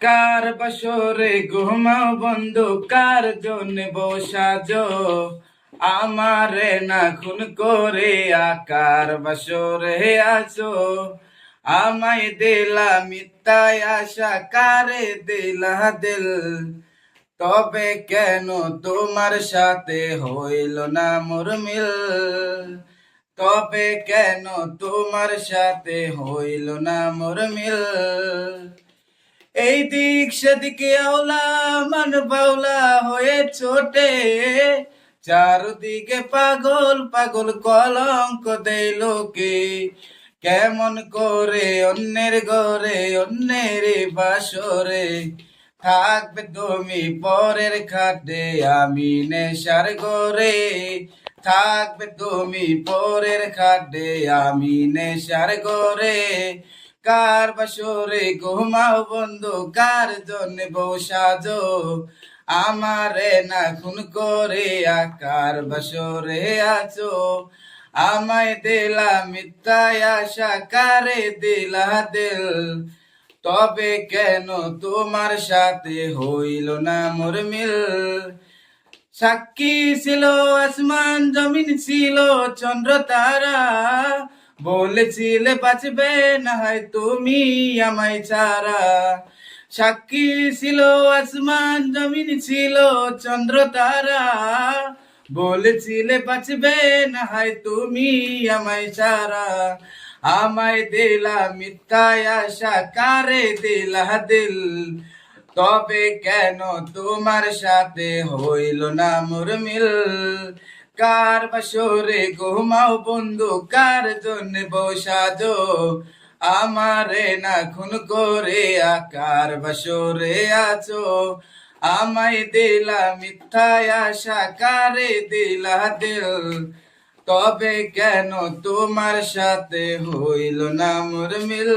কার বাসরে ঘুমাও বন্ধু, কার জন্য বসাজো আমারে না খুন করে আকার বাসরে আছো। আমায় দিলা মিথ্যায় আশা, কারে দিলা দিল, তবে কেন তোমার সাথে হইল না মোর মিল, তবে কেন তোমার সাথে হইল না মোর মিল। এই দিক সেদিকে আওলা মান বাউলা হয়ে ছোটে, চারদিকে পাগল পাগল কলঙ্ক দেয় লোকে। কেমন করে অন্যের ঘরে অন্যের বাসরে থাকবে তুমি পরের খাটে, আমি নেশার ঘরে থাকবে তুমি পরের খাটে, আমি নেশার ঘরে। কার বাসরে ঘুমাও বন্ধু, কার জন্য বসাজো আমারে না খুন করে আকার বাসরে আছো। আমায় দিলা মিথ্যায় আশা, কারে দিলা দিল, তবে কেন তোমার সাথে হইল না মোর মিল। সাক্ষী ছিল আসমান জমিন, ছিল চন্দ্র তারা, বলেছিলে বাঁচবে না হয় তুমি আমায় ছাড়া। সাক্ষী ছিল আসমান জমিন, ছিল চন্দ্র তারা, বলেছিলে বাঁচবে না হয় তুমি আমায় ছাড়া। আমায় দিলা মিথ্যায় আশা, কারে দিলা দিল, তবে কেন তোমার সাথে হইল না মোর মিল। কার বাসরে ঘুমাও বন্ধু, কার জন্য বসাজো আমারে না খুন করে আকার বাসরে আছো। আমায় দিলা মিথ্যায় আশা, কারে দিলা দিল, তবে কেন তোমার সাথে হইল না মোর মিল।